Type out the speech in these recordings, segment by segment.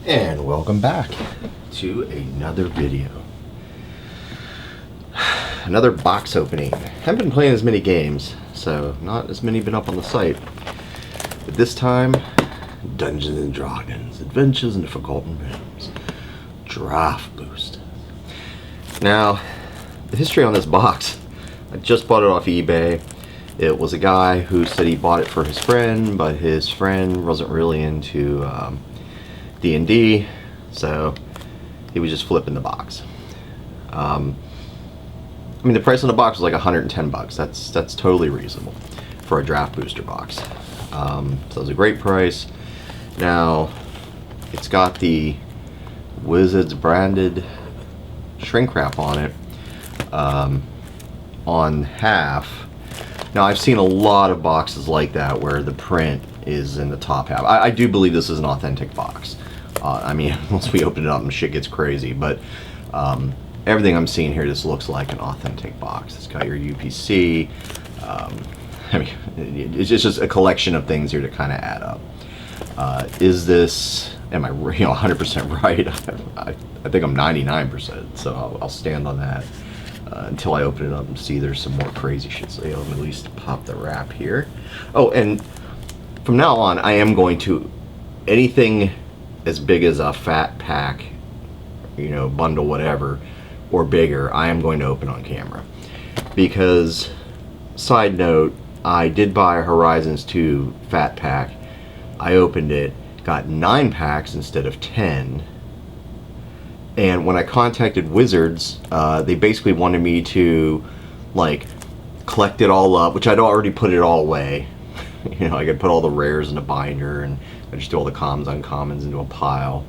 And welcome back to another video. Another box opening. Haven't been playing as many games, so not as many been up on the site. But this time, Dungeons and Dragons, Adventures in the Forgotten Realms, Draft Booster. Now, the history on this box, I just bought it off eBay. It was a guy who said he bought it for his friend, but his friend wasn't really into D&D, so he was just flipping the box. I mean, the price on the box was like 110 bucks. That's totally reasonable for a draft booster box. So it was a great price. Now, it's got the Wizards branded shrink wrap on it on half. Now, I've seen a lot of boxes like that where the print is in the top half. I do believe this is an authentic box. I mean, once we open it up, shit gets crazy, but everything I'm seeing here just looks like an authentic box. It's got your UPC. I mean, it's just a collection of things here to kind of add up. Is this, am I 100% right? I think I'm 99%, so I'll stand on that until I open it up and see there's some more crazy shit. So I'll at least pop the wrap here. Oh, and from now on, I am going to, anything as big as a fat pack, bundle, whatever, or bigger, I am going to open on camera. Because, side note, I did buy a Horizons 2 fat pack. I opened it, got 9 packs instead of 10. And when I contacted Wizards, they basically wanted me to, like, collect it all up, which I'd already put it all away. I could put all the rares in a binder, and I just do all the commons, uncommons into a pile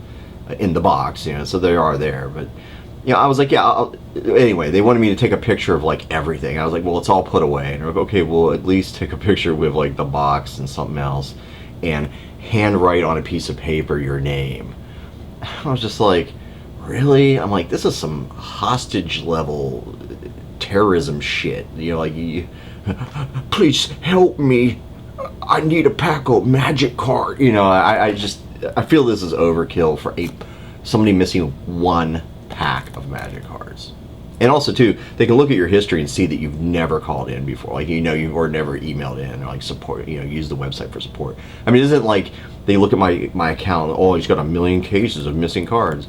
in the box, so they are there. But, I was like, yeah, anyway, they wanted me to take a picture of, like, everything. I was like, well, it's all put away. And they're like, okay, well, at least take a picture with, like, the box and something else, and handwrite on a piece of paper your name. I was just like, really? I'm like, this is some hostage level terrorism shit. Please help me. I need a pack of magic card. I feel this is overkill for somebody missing one pack of magic cards. And also too, they can look at your history and see that you've never called in before, like or never emailed in or like support, use the website for support. I mean, it isn't like they look at my account, oh, he's got a million cases of missing cards.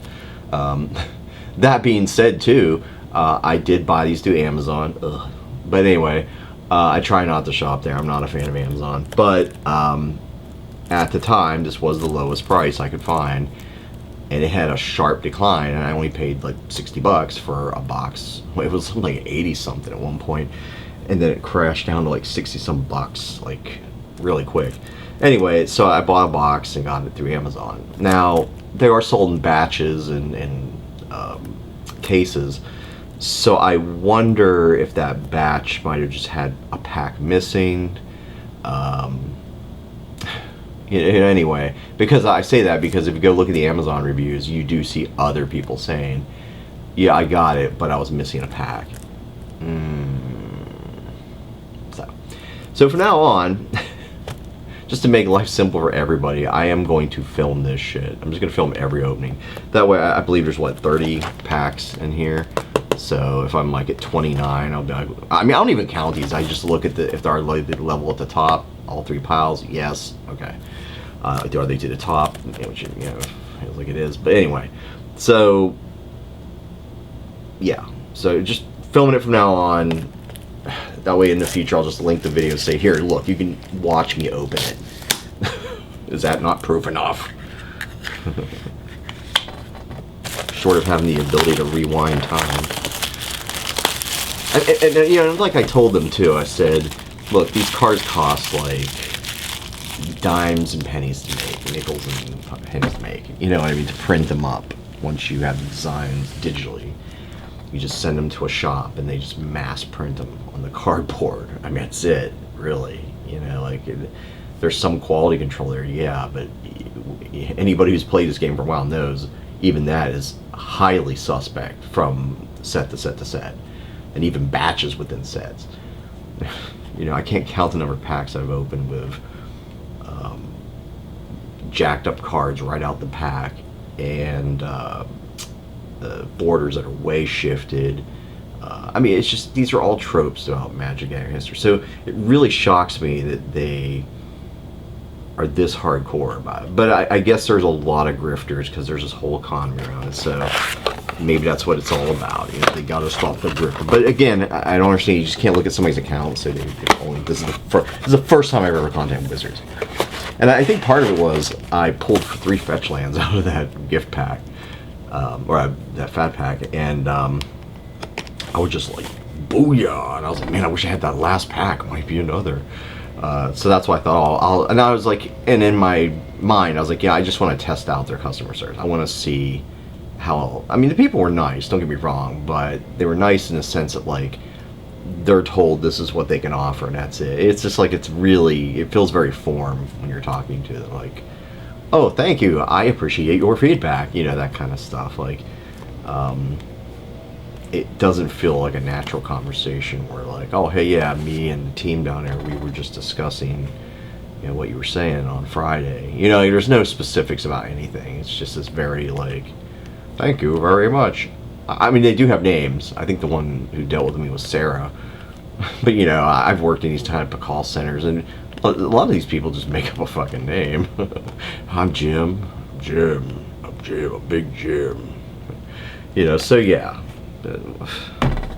That being said too, I did buy these through Amazon. Ugh. But anyway, I try not to shop there. I'm not a fan of Amazon. But at the time, this was the lowest price I could find. And it had a sharp decline. And I only paid like 60 bucks for a box. It was something like 80 something at one point. And then it crashed down to like 60 some bucks, like really quick. Anyway, so I bought a box and got it through Amazon. Now, they are sold in batches and cases. So I wonder if that batch might have just had a pack missing. Anyway, because I say that because if you go look at the Amazon reviews, you do see other people saying, yeah, I got it, but I was missing a pack. So from now on, just to make life simple for everybody, I am going to film this shit. I'm just going to film every opening. That way, I believe there's, 30 packs in here. So if I'm like at 29, I'll be like, I mean, I don't even count these. I just look at if they're like the level at the top, all 3 piles, yes, okay. Are they to the top? Which, feels like it is. But anyway, so, yeah. So just filming it from now on. That way in the future, I'll just link the video and say, here, look, you can watch me open it. Is that not proof enough? Short of having the ability to rewind time. And like I told them too, I said, look, these cards cost like dimes and pennies to make, nickels and pennies to make. You know what I mean? To print them up once you have the designs digitally. You just send them to a shop and they just mass print them on the cardboard. I mean, that's it, really. There's some quality control there, yeah, but anybody who's played this game for a while knows even that is highly suspect from set to set to set, and even batches within sets. I can't count the number of packs I've opened with jacked up cards right out the pack and the borders that are way shifted. I mean, it's just, these are all tropes about Magic and history. So it really shocks me that they are this hardcore about it. But I guess there's a lot of grifters because there's this whole economy around it. So maybe that's what it's all about. You know, they got to stop the grifter. But again, I don't understand. You just can't look at somebody's account and say they only. This is the first time I've ever contacted Wizards. And I think part of it was I pulled 3 fetch lands out of that gift pack, or that fat pack, and I was just like, booyah! And I was like, man, I wish I had that last pack. Might be another. So that's why I thought, and I was like, and in my mind, I was like, yeah, I just want to test out their customer service. I want to see how, I mean, the people were nice, don't get me wrong, but they were nice in the sense that, like, they're told this is what they can offer, and that's it. It's just like, it feels very form when you're talking to them, like, oh, thank you, I appreciate your feedback, you know, that kind of stuff. Like, it doesn't feel like a natural conversation where, like, oh, hey, yeah, me and the team down there, we were just discussing, you know, what you were saying on Friday. You know, there's no specifics about anything. It's just this very, like, thank you very much. I mean, they do have names. I think the one who dealt with me was Sarah. But, you know, I've worked in these type of call centers, and a lot of these people just make up a fucking name. I'm Jim. I'm Big Jim. You know, so yeah.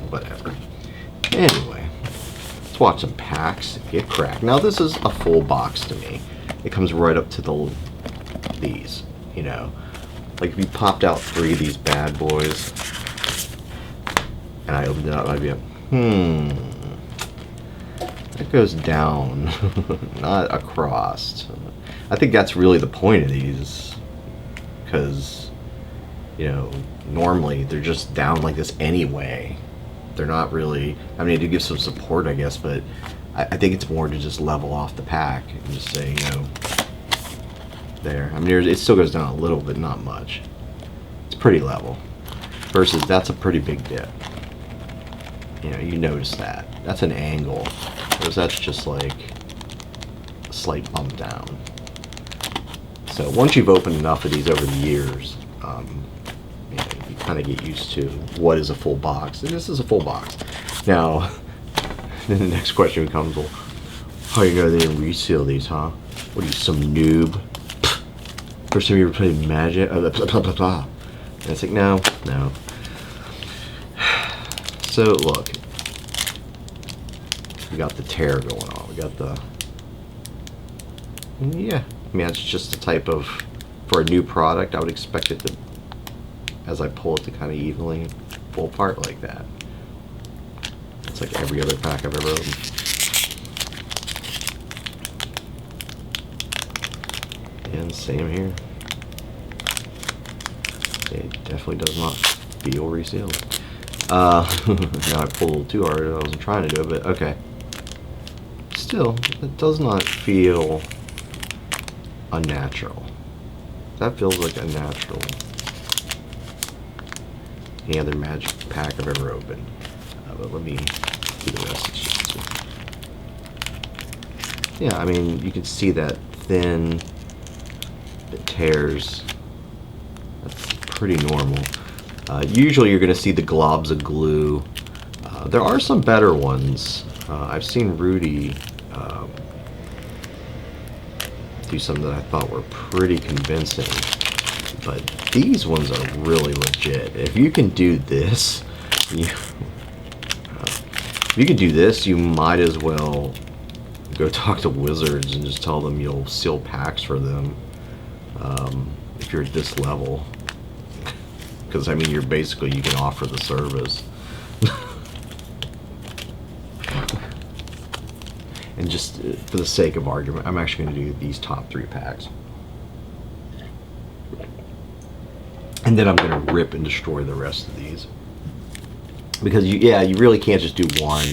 Whatever. Anyway, let's watch some packs get cracked. Now this is a full box to me. It comes right up to these, you know. Like if you popped out 3 of these bad boys and I opened it up, I'd be like, that goes down, not across. I think that's really the point of these, because, you know, normally they're just down like this anyway. They're not really, I mean, they do give some support, I guess, but I think it's more to just level off the pack and just say, you know, there. I mean, it still goes down a little bit, not much. It's pretty level. Versus that's a pretty big dip. You know, you notice that. That's an angle. Whereas that's just like a slight bump down. So once you've opened enough of these over the years, you know, you kind of get used to what is a full box. And this is a full box. Now, then the next question becomes, well, how you know they didn't reseal these, huh? What are you, some noob? First time you ever played Magic? Blah, blah, blah, blah. And it's like, no. So, look. We got the tear going on. We got the... Yeah. I mean, it's just a type of... For a new product, I would expect it to... As I pull it to kind of evenly pull apart like that. It's like every other pack I've ever opened. And same here. It definitely does not feel resealed. Now I pulled a little too hard. I wasn't trying to do it, but okay. Still, it does not feel unnatural. That feels like unnatural. Any other Magic pack I've ever opened. But let me do the rest of this. Yeah, I mean, you can see that thin, it tears. That's pretty normal. Usually you're going to see the globs of glue. There are some better ones. I've seen Rudy do some that I thought were pretty convincing. But these ones are really legit. If you can do this, if you can do this, you might as well go talk to Wizards and just tell them you'll seal packs for them. If you're at this level, because I mean, you can offer the service. And just for the sake of argument, I'm actually going to do these top 3 packs. And then I'm going to rip and destroy the rest of these. Because, you really can't just do one.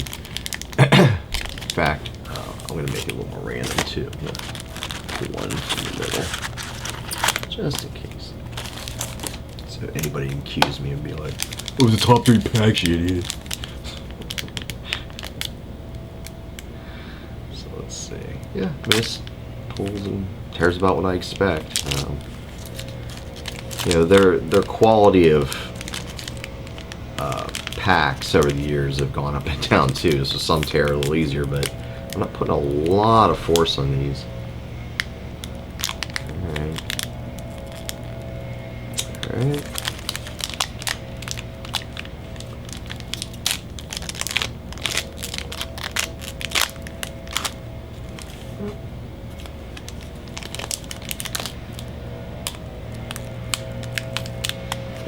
In fact, I'm going to make it a little more random, too. Do one in the middle. Just in case. So anybody can accuse me and be like, it was the top 3 packs, you idiot. So let's see. Yeah, this pulls and tears about what I expect. You know, their quality of packs over the years have gone up and down too, so some tear a little easier, but I'm not putting a lot of force on these. Alright. Alright.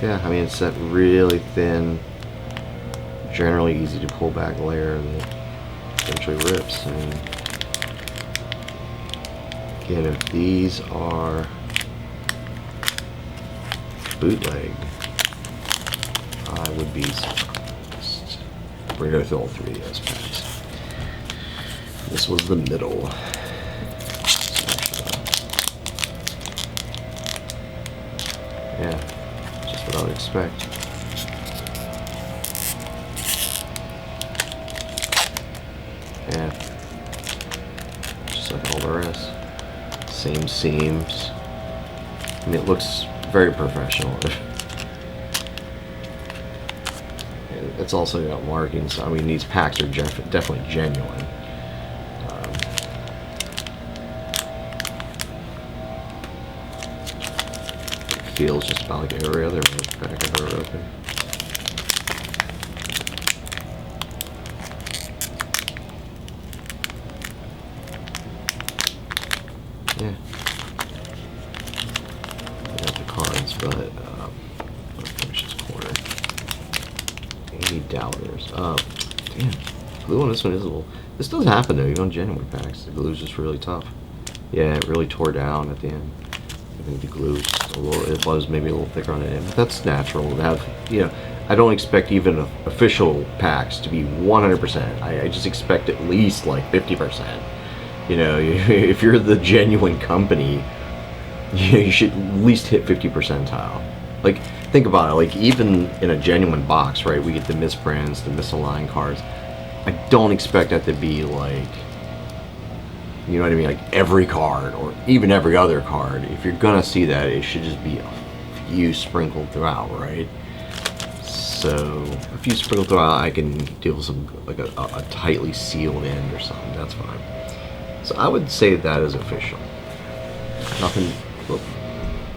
Yeah, I mean, it's that really thin, generally easy to pull back layer that eventually rips. I mean, again, if these are bootleg, I would be surprised. We're going to go through all three of those packs. This was the middle. Yeah. What I would expect. Yeah. Just like all the rest. Same seams. I mean, it looks very professional. It's also got markings. I mean, these packs are definitely genuine. Feels just about like every other pack I've ever opened. Yeah. I got the cards, but let's finish this corner. Any doubters? Damn. Glue on this one is a little. This does happen though, even on genuine packs. The glue's just really tough. Yeah, it really tore down at the end. I think the glue a little, it was maybe a little thicker on the end, but that's natural to have. You know, I don't expect even official packs to be 100%. I just expect at least like 50%. You know, if you're the genuine company, you should at least hit 50 percentile. Like, think about it. Like, even in a genuine box, right? We get the misprints, the misaligned cards. I don't expect that to be like, you know what I mean, like every card or even every other card. If you're gonna see that, it should just be a few sprinkled throughout, right? So a few sprinkled throughout, I can deal with some like a tightly sealed end or something. That's fine. So I would say that is official. Nothing. Whoop,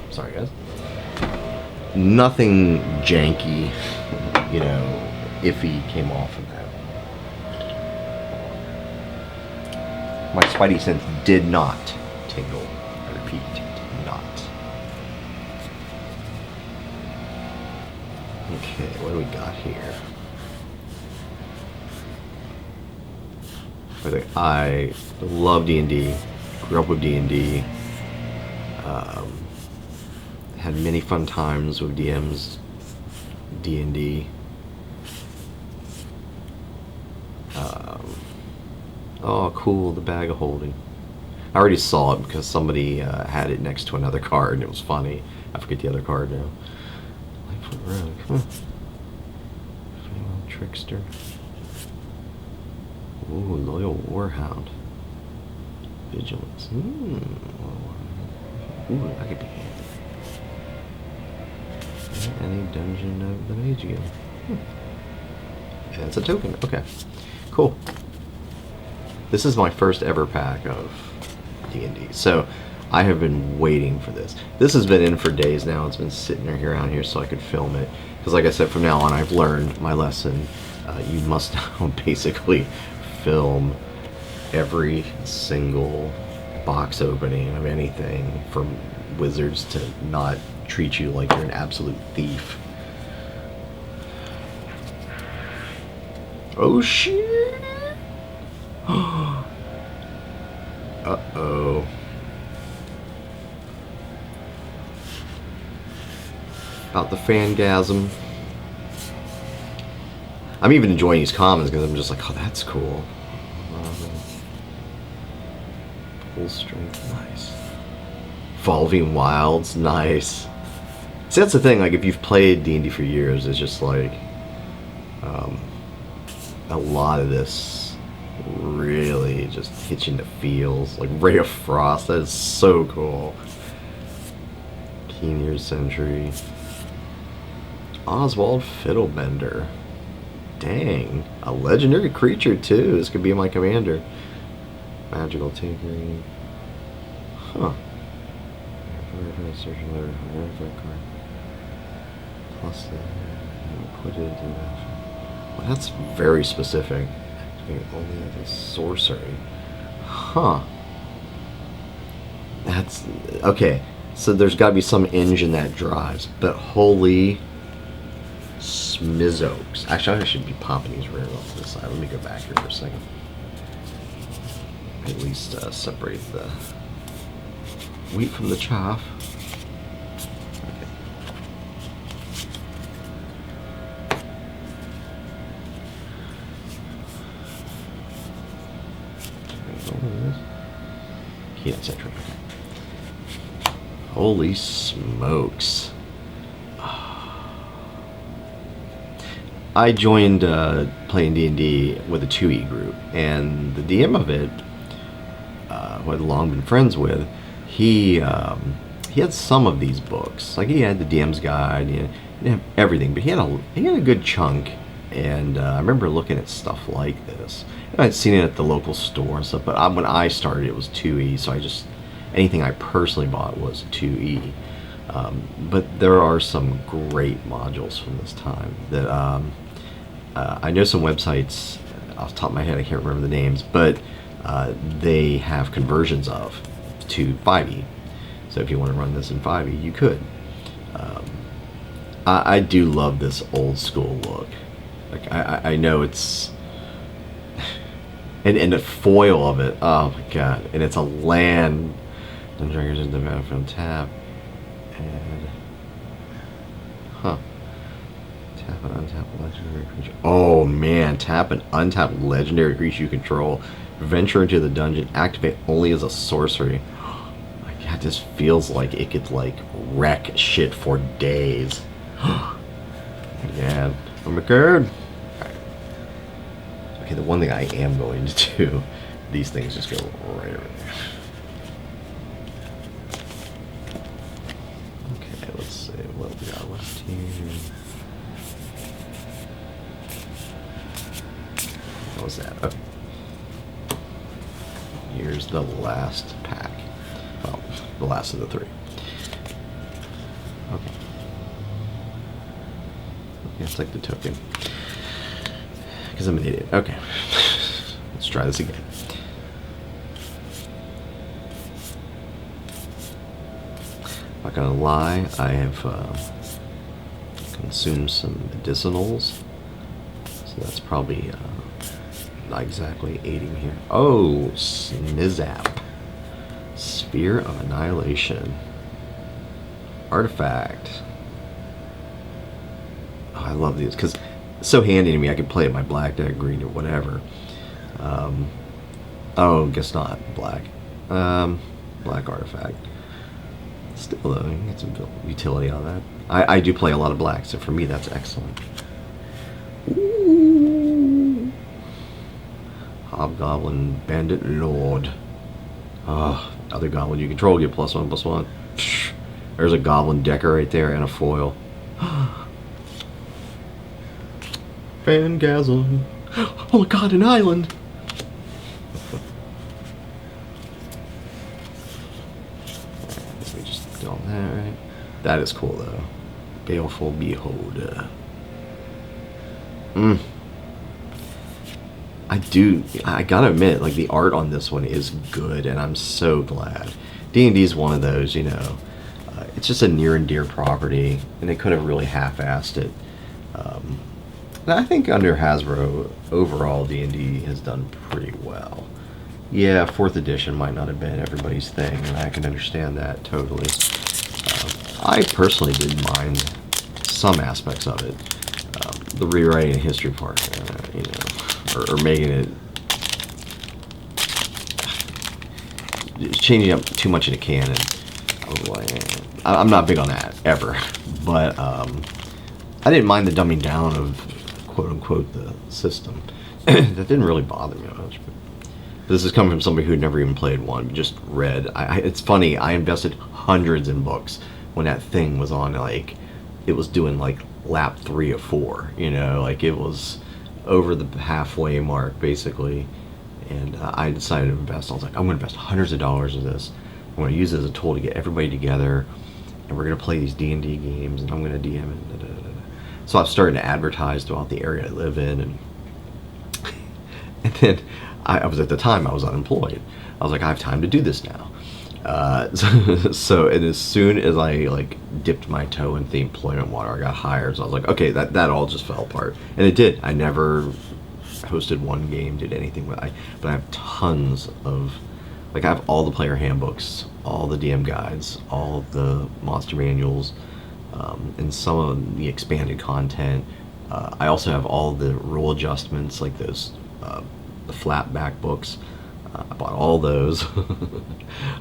sorry guys. Nothing janky, you know, iffy came off of that. My spidey sense did not tingle. I repeat, did not. Okay, what do we got here? I love D&D. Grew up with D&D. Had many fun times with DMs, D&D. Oh, cool, the bag of holding. I already saw it because somebody had it next to another card and it was funny. I forget the other card now. Lightfoot Rogue, huh. Trickster. Ooh, Loyal Warhound. Vigilance. Ooh, that could be handy. Any dungeon of the Mage Guild. Yeah, it's a token. Okay, cool. This is my first ever pack of D&D, so I have been waiting for this. This has been in for days now. It's been sitting around here so I could film it. Because like I said, from now on, I've learned my lesson. You must basically film every single box opening of anything from Wizards to not treat you like you're an absolute thief. Oh shit! Uh-oh. About the fangasm. I'm even enjoying these commons because I'm just like, oh, that's cool. Full strength, nice. Evolving Wilds, nice. See, that's the thing, like, if you've played D&D for years, it's just like, a lot of this really just hits you in the feels. Like Ray of Frost, that is so cool. 15 Years Century. Oswald Fiddlebender. Dang. A legendary creature, too. This could be my commander. Magical Tinkering. Huh. Plus, put it into that. Well, that's very specific. Only as a sorcery. Huh. That's okay. So there's got to be some engine that drives, but holy smizzokes. Actually, I should be popping these rares off to the side. Let me go back here for a second. At least separate the wheat from the chaff. Okay. Yeah, centric. Okay. Holy smokes. I joined playing D&D with a 2E group, and the DM of it, who I'd long been friends with, he had some of these books. Like, he had the DM's Guide, he didn't have everything, but he had a good chunk. And I remember looking at stuff like this. And I'd seen it at the local store and stuff, but when I started, it was 2E, so anything I personally bought was 2E. But there are some great modules from this time that I know some websites, off the top of my head, I can't remember the names, but they have conversions of to 5E. So if you want to run this in 5E, you could. I do love this old school look. Like, I know it's and the foil of it, oh my god, and it's a land. And triggers into the battlefield tap and tap and untap legendary creature. Oh man, tap and untap legendary creature you control. Venture into the dungeon. Activate only as a sorcery. My god, this feels like it could like wreck shit for days. Yeah, I'm a card. Okay, the one thing I am going to do, these things just go right over there. Okay, let's see what we got left here. What was that? Oh. Here's the last pack. Well, the last of the three. Okay. Let's take the token. Because I'm an idiot. Okay. Let's try this again. Not gonna lie, I have consumed some medicinals. So that's probably not exactly aiding here. Oh, Snizap. Sphere of Annihilation. Artifact. Oh, I love these because it's so handy to me. I can play it my black deck, green, or whatever. Oh, guess not black. Black artifact. Still though, you can get some utility on that. I do play a lot of black, so for me that's excellent. Ooh. Hobgoblin Bandit Lord. Oh, other goblin you control get +1/+1. There's a goblin decker right there and a foil. Fangasm. Oh my god, an island! Let me just do all that, right? That is cool though. Baleful Beholder. I gotta admit, like, the art on this one is good, and I'm so glad. D&D is one of those, you know, it's just a near and dear property, and they could have really half-assed it. And I think under Hasbro, overall, D&D has done pretty well. Yeah, 4th edition might not have been everybody's thing, and I can understand that totally. I personally didn't mind some aspects of it. The rewriting the history part, you know, or making it, changing up too much in a canon. I'm not big on that, ever. But I didn't mind the dumbing down of, quote-unquote, the system. That didn't really bother me much. But this is coming from somebody who'd never even played one, just read. It's funny, I invested hundreds in books when that thing was on, like, it was doing like lap 3 or 4, you know, like it was over the halfway mark basically. And I decided to invest. I was like, I'm going to invest hundreds of dollars in this. I'm going to use it as a tool to get everybody together, and we're going to play these D&D games, and I'm going to DM it. Da, da, da, da. So I've started to advertise throughout the area I live in, and then I was, at the time, I was unemployed. I was like, I have time to do this now. So and as soon as I like dipped my toe into the employment water, I got hired. So I was like, okay, that all just fell apart, and it did. I never hosted one game, did anything, but I have tons of, like, I have all the player handbooks, all the DM guides, all of the monster manuals, and some of the expanded content. I also have all the rule adjustments, like those the flat back books. I bought all those.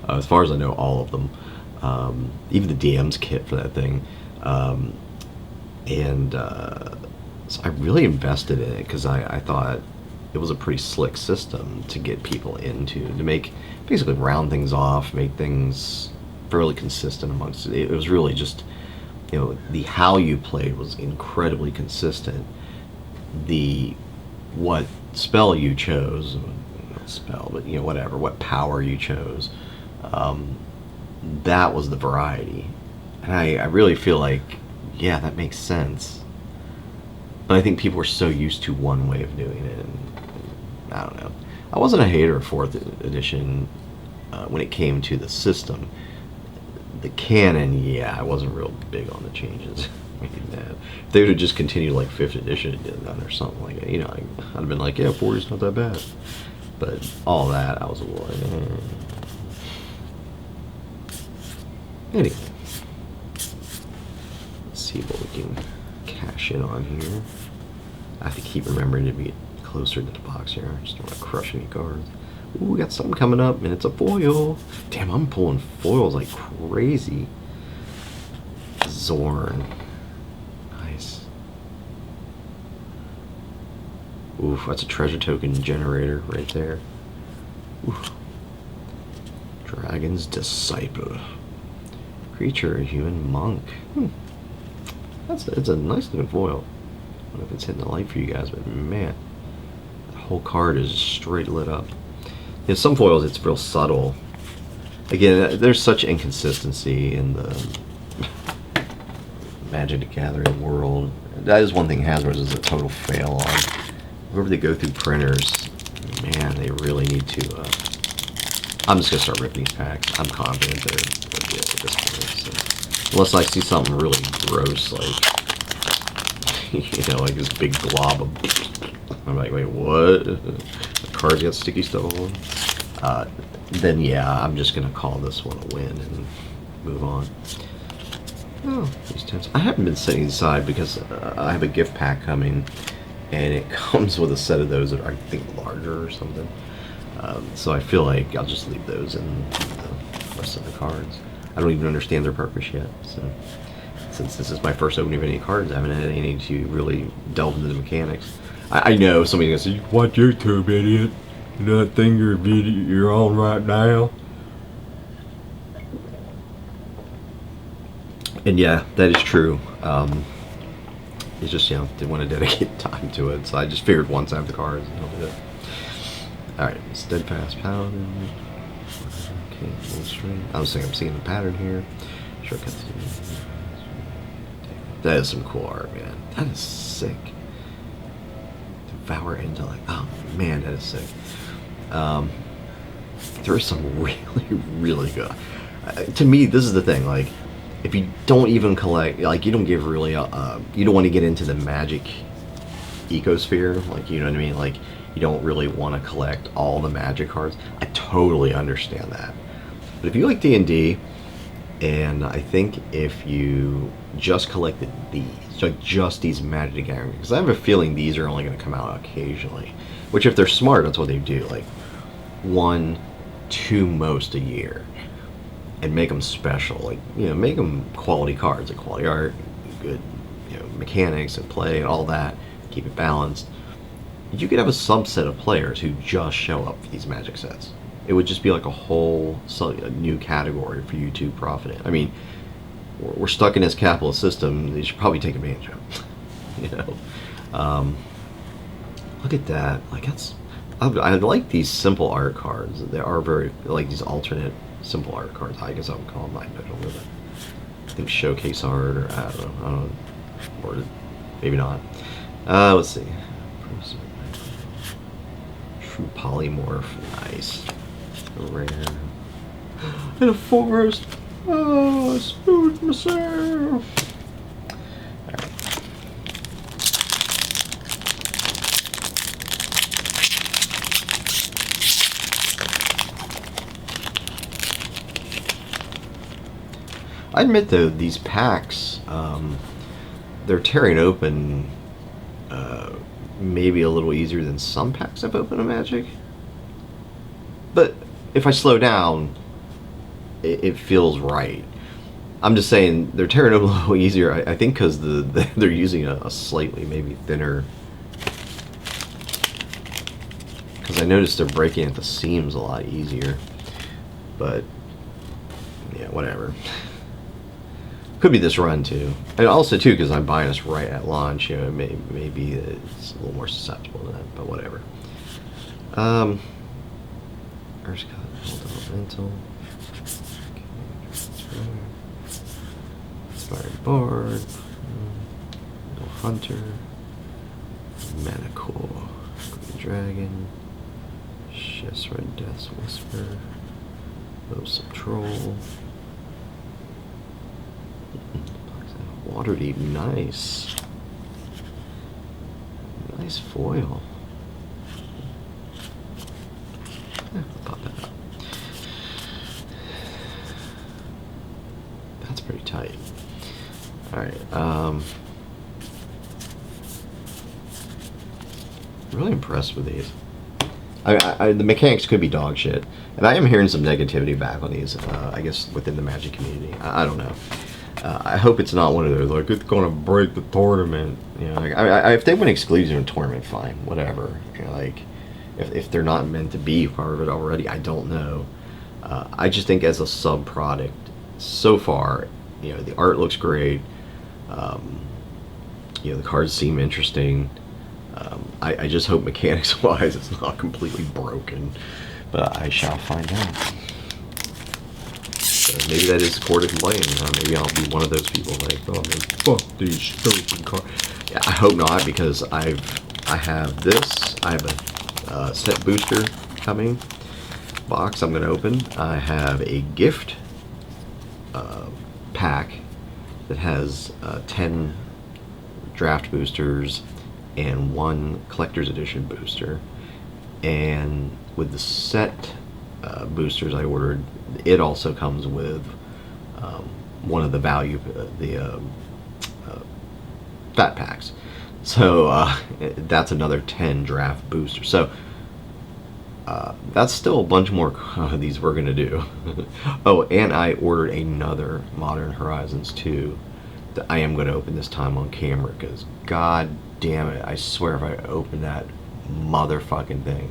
As far as I know, all of them. Even the DM's kit for that thing. So I really invested in it because I thought it was a pretty slick system to get people into, to make, basically round things off, make things fairly consistent amongst it. It was really just, you know, the how you played was incredibly consistent. The what spell you chose, not spell, but, you know, whatever, what power you chose, that was the variety. And I really feel like, yeah, that makes sense. But I think people were so used to one way of doing it, and I don't know. I wasn't a hater of 4th edition when it came to the system. The canon, yeah, I wasn't real big on the changes. I mean, if they would have just continued like 5th edition and did that or something like that, you know, I'd have been like, yeah, 40's not that bad. But all that, I was a little like, Anyway, let's see what we can cash in on here. I have to keep remembering to be closer to the box here. I just don't want to crush any cards. Ooh, we got something coming up, and it's a foil. Damn, I'm pulling foils like crazy. Zorn. Nice. Oof, that's a treasure token generator right there. Oof. Dragon's Disciple. Creature, human monk. It's a nice looking foil. I don't know if it's hitting the light for you guys, but man, the whole card is straight lit up. You know, some foils, it's real subtle. Again, there's such inconsistency in the Magic the Gathering world. That is one thing Hasbro is a total fail on. Whenever they go through printers, man, they really need to. I'm just gonna start ripping these packs. I'm confident they're legit at this point. So. Unless I see something really gross, like, you know, like this big glob of, I'm like, wait, what? The cards got sticky stuff on? Then yeah, I'm just gonna call this one a win and move on. Oh, these tents. I haven't been setting these aside because I have a gift pack coming, and it comes with a set of those that are, I think, larger or something. So I feel like I'll just leave those in the rest of the cards. I don't even understand their purpose yet, so since this is my first opening of any cards, I haven't had any to really delve into the mechanics. I know somebody's gonna say, "Watch YouTube, idiot! You know that thing you're on right now?" And yeah, that is true. It's just, you know, didn't want to dedicate time to it, so I just figured once I have the cards, I'll do it. All right, Steadfast Paladin. Okay, full string. I was saying I'm seeing the pattern here. Shortcuts. That is some cool art, man. That is sick. Devour Intellect. Oh man, that is sick. There is some really, really good. To me, this is the thing. Like, if you don't even collect, like, you don't give really, you don't want to get into the Magic ecosphere. Like, you know what I mean? Like, you don't really want to collect all the Magic cards. I totally understand that. But if you like D&D, and I think if you just collected these, like just these Magic the Gathering, because I have a feeling these are only going to come out occasionally, which if they're smart, that's what they do, like 1, 2 most a year, and make them special, like, you know, make them quality cards, like quality art, good, you know, mechanics and play and all that, keep it balanced. You could have a subset of players who just show up for these Magic sets. It would just be like a whole a new category for you to profit in. I mean, we're stuck in this capitalist system. They should probably take advantage of it. You know, look at that. Like I like these simple art cards. They are very like these alternate simple art cards. I guess I would call them. I don't know that. I think showcase art, or I don't know, or maybe not. Let's see. True polymorph, nice. Rare. In a forest. Oh, I spooked myself. Alright. I admit though, these packs, they're tearing open maybe a little easier than some packs I've opened in Magic. But if I slow down, it feels right. I'm just saying they're tearing open a little easier. I think because they're using a slightly maybe thinner. Because I noticed they're breaking at the seams a lot easier. But yeah, whatever. Could be this run too, and also too because I'm buying this right at launch. You know, maybe it's a little more susceptible to that, but whatever. First cut, elemental. Inspired Bard, Little Hunter, Manicore, Green Dragon, Shesred Death's Whisper, Loathsome Troll. Waterdeep, nice. Nice foil. Yeah, I'll pop that up. That's pretty tight. Alright, really impressed with these. The mechanics could be dog shit, and I am hearing some negativity back on these, I guess, within the Magic community. I don't know. I hope it's not one of those, like, it's going to break the tournament. You know, like, if they win exclusive in a tournament, fine, whatever. You know, like, if they're not meant to be part of it already, I don't know. I just think as a sub-product, so far, you know, the art looks great. You know, the cards seem interesting. I just hope mechanics-wise it's not completely broken, but I shall find out. Maybe that is core to complain. Maybe I'll be one of those people like, oh man, fuck these stupid cards. Yeah, I hope not, because I have this. I have a set booster coming box I'm going to open. I have a gift pack that has 10 draft boosters and 1 collector's edition booster. And with the set boosters I ordered, it also comes with one of the value, fat packs. So that's another 10 draft boosters. So that's still a bunch more of these we're gonna do. Oh, and I ordered another Modern Horizons 2 that I am gonna open this time on camera, because god damn it, I swear if I open that motherfucking thing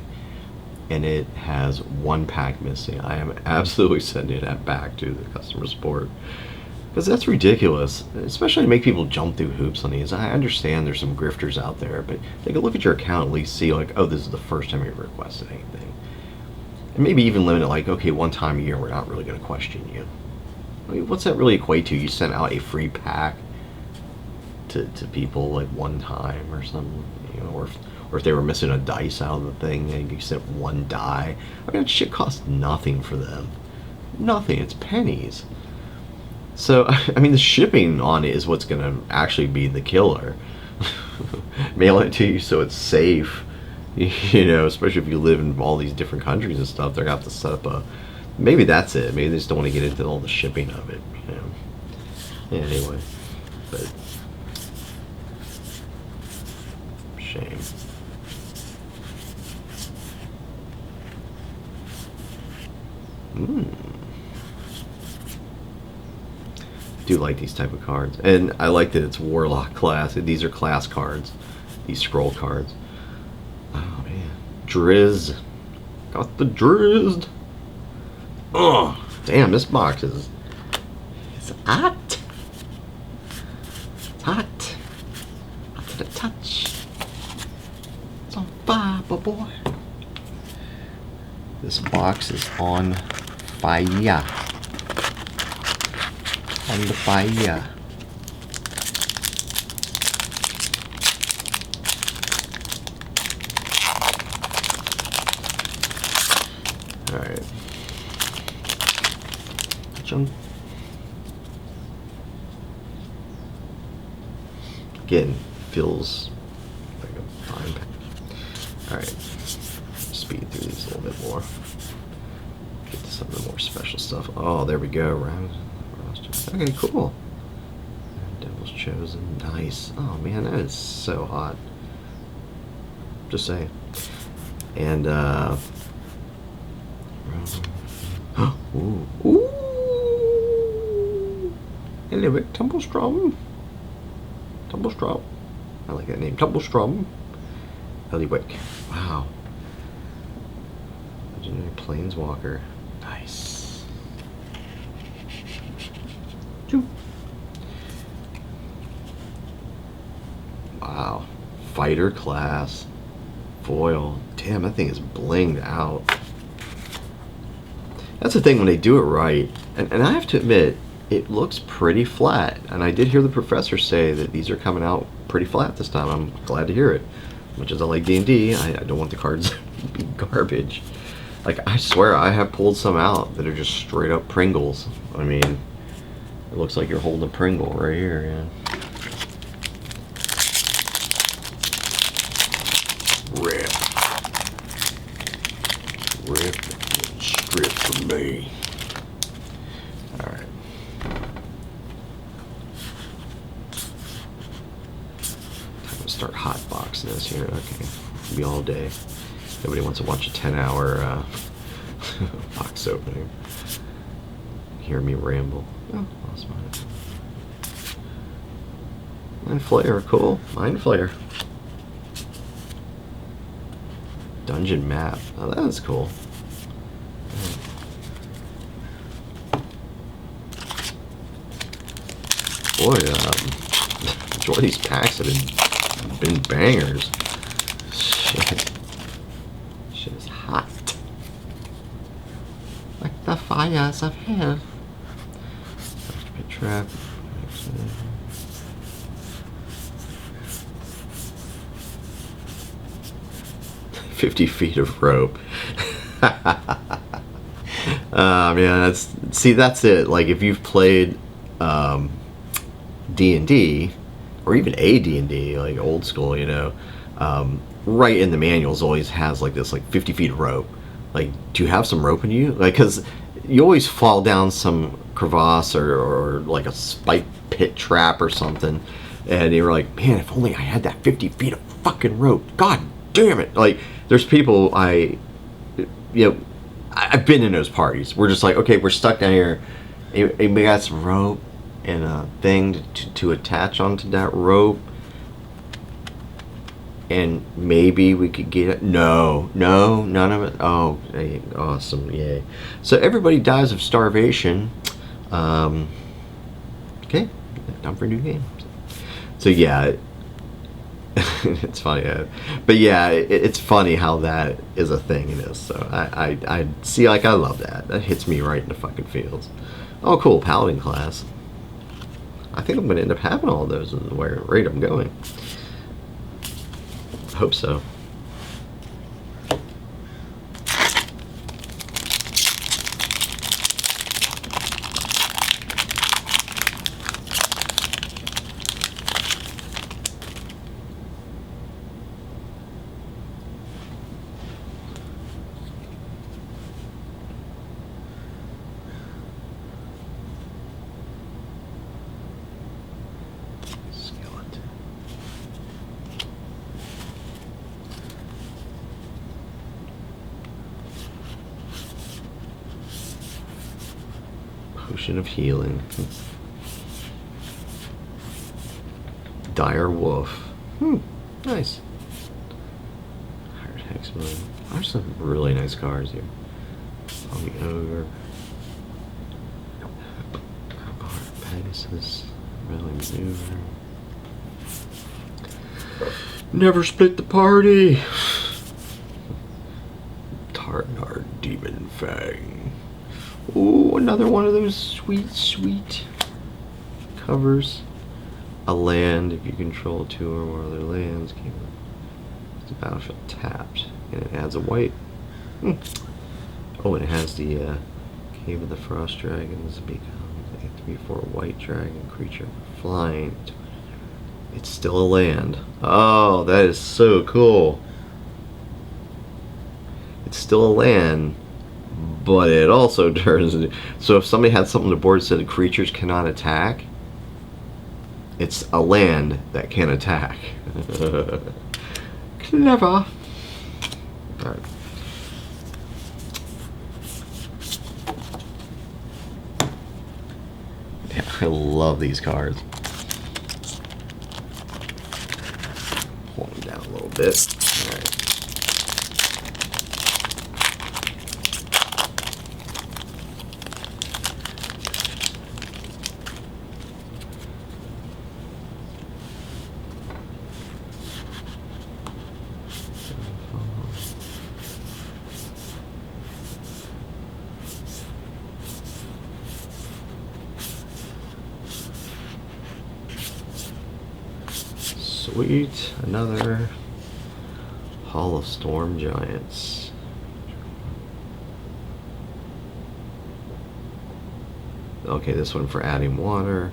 and it has 1 pack missing, I am absolutely sending that back to the customer support, because that's ridiculous. Especially to make people jump through hoops on these. I understand there's some grifters out there, but they can look at your account and at least see, like, oh, this is the first time you've requested anything, and maybe even limit it, like, okay, 1 time a year we're not really going to question you. I mean, what's that really equate to? You sent out a free pack to people, like, 1 time or something, you know, or if they were missing a dice out of the thing and you sent 1 die. I mean, that shit costs nothing for them. Nothing. It's pennies. So, I mean, the shipping on it is what's going to actually be the killer. Mail it to you so it's safe. You know, especially if you live in all these different countries and stuff, they're going to have to set up a... Maybe that's it. Maybe they just don't want to get into all the shipping of it, you know. Yeah, anyway. But... shame. Do like these type of cards, and I like that it's Warlock class. These are class cards, these scroll cards. Oh man, Drizzt, got the Drizzt. Oh damn, this box is hot. hot. Hot to the touch. It's on fire, boy. This box is on fire. On the fire. Alright. Jump. Again, feels like a fine pack. Alright. Speed through these a little bit more. Get to some of the more special stuff. Oh, there we go. Okay, cool. Devil's Chosen. Nice. Oh man, that is so hot. Just saying. And ooh. Ooh. Hello, Tumblestrom. Tumblestrom. I like that name. Tumblestrom. Eliwick. Wow. Legendary Planeswalker. Nice. Choo. Wow. Fighter class. Foil. Damn, that thing is blinged out. That's the thing when they do it right. And I have to admit, it looks pretty flat. And I did hear the professor say that these are coming out pretty flat this time. I'm glad to hear it. Much as I like D&D, I don't want the cards to be garbage. Like, I swear I have pulled some out that are just straight up Pringles. I mean, it looks like you're holding a Pringle right here, yeah. Rip. Rip. Strip for me. Alright. Time to start hot boxing this here. Okay. Be all day. Nobody wants to watch a 10-hour box opening. Hear me ramble. Oh, lost mine. Mind Flayer, cool. Mind Flayer. Dungeon map. Oh, that is cool. Boy, enjoy these packs that have been bangers. Shit. Shit is hot. Like the fires of hell. Pit trap. 50 feet of rope. Man, that's it. Like, if you've played D&D, or even a D&D, like old school, you know, right in the manuals always has like this, like 50 feet of rope. Like, do you have some rope in you? Like, because you always fall down some crevasse or like a spike pit trap or something, and you're like, man, if only I had that 50 feet of fucking rope. God damn it. Like, there's people I've been in those parties. We're just like, okay, we're stuck down here. We got some rope and a thing to attach onto that rope, and maybe we could get it. No, none of it. Oh, awesome, yay. So everybody dies of starvation. Okay, time for a new game. So yeah, it's funny, but yeah, it's funny how that is a thing in this. So I see, like, I love that. That hits me right in the fucking feels. Oh, cool, Paladin class. I think I'm going to end up having all of those at the rate I'm going. I hope so. Potion of Healing. Dire Wolf. Nice. Hired Hexman. There's some really nice cards here. On the Ogre. Pegasus. Rally Maneuver. Never split the party. Tarnar Demon Fang. Ooh, another one of those sweet, sweet covers. A land, if you control 2 or more other lands, the battlefield tapped, and it adds a white. Oh, and it has the Cave of the Frost Dragons. Becomes a 3/4 white dragon creature flying. It's still a land. Oh, that is so cool. It's still a land, but it also turns into... So if somebody had something on the board that said creatures cannot attack, it's a land that can attack. Clever. Alright. Yeah, I love these cards. Pull them down a little bit. Alright. Sweet, another Hall of Storm Giants. Okay, this one for adding water.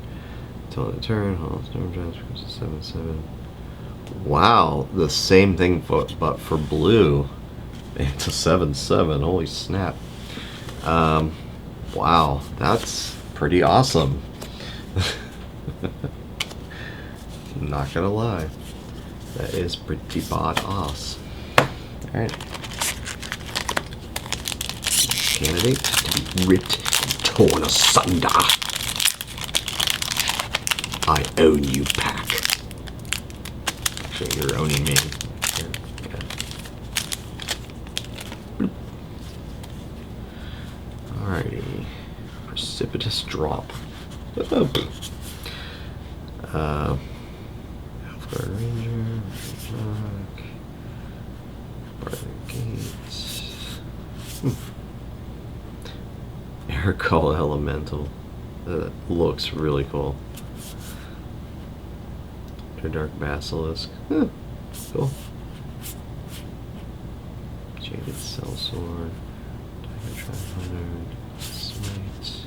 Until the turn, Hall of Storm Giants becomes a 7/7. Wow, the same thing but for blue. It's a 7/7. Holy snap. Wow, that's pretty awesome. Not gonna lie, that is pretty badass. Alright. Candidate to be ripped and torn asunder. I own you, pack. Actually, you're owning me. Yeah. Alrighty. Precipitous drop. Ranger, Rock, Barter Gates. Air Call Elemental. That looks really cool. Dark Basilisk. Huh. Cool. Jaded Sellsword. Tiger Trap-Hunter. Smite.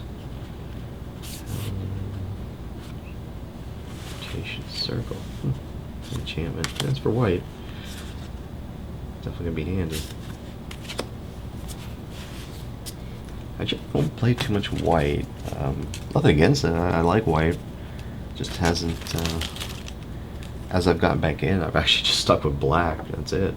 Rotation Circle. Enchantment. That's for white. Definitely gonna be handy. I just don't play too much white. Nothing against it. I like white. Just hasn't. As I've gotten back in, I've actually just stuck with black. That's it.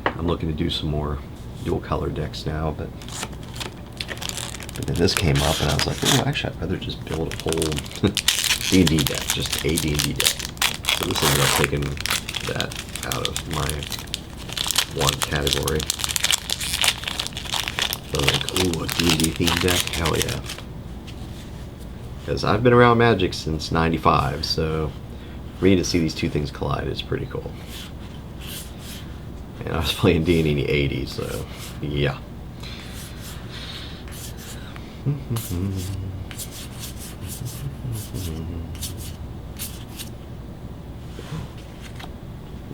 I'm looking to do some more dual color decks now, but then this came up and I was like, oh, actually I'd rather just build a whole D&D deck, just a D&D deck. So this ended up taking that out of my one category. So I was like, ooh, a D&D themed deck? Hell yeah. Because I've been around Magic since '95, so for me to see these two things collide is pretty cool. And I was playing D&D in the '80s, so yeah.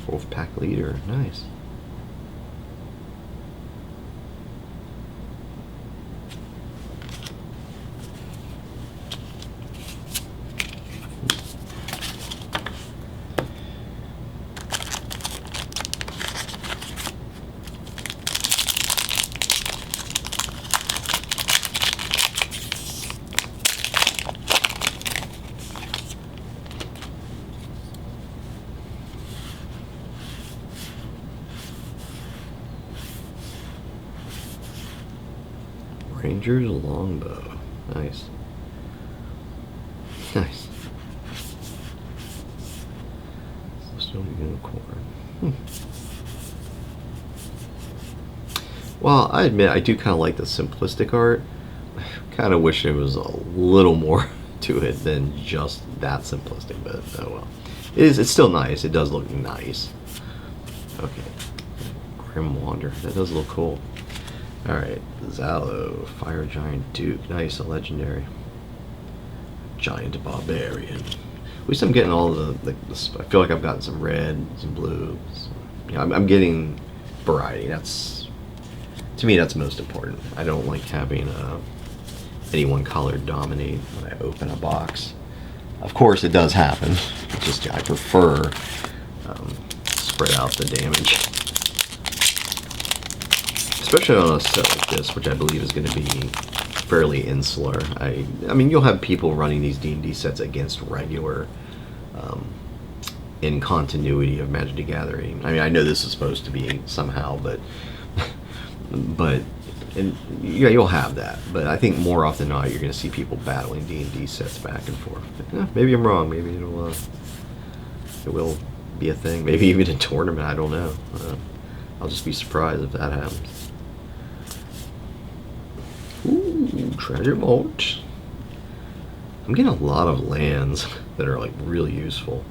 Wolfpack leader, nice. Ranger's longbow. Nice. Nice. Still unicorn. Well, I admit I do kind of like the simplistic art. I kind of wish it was a little more to it than just that simplistic, but oh well. It's still nice. It does look nice. Okay. Grim Wander. That does look cool. Alright. Zalo. Fire Giant Duke. Nice. A legendary. Giant Barbarian. At least I'm getting all the I feel like I've gotten some red, some blue. I'm getting variety. That's, to me, that's most important. I don't like having any one color dominate when I open a box. Of course, it does happen. It's just I prefer spread out the damage, especially on a set like this, which I believe is going to be fairly insular. I mean, you'll have people running these D&D sets against regular, in continuity of Magic the Gathering. I mean, I know this is supposed to be somehow, but and yeah, you'll have that. But I think more often than not, you're going to see people battling D&D sets back and forth. But, maybe I'm wrong. Maybe it will be a thing. Maybe even a tournament. I don't know. I'll just be surprised if that happens. Ooh, Treasure Vault. I'm getting a lot of lands that are like really useful.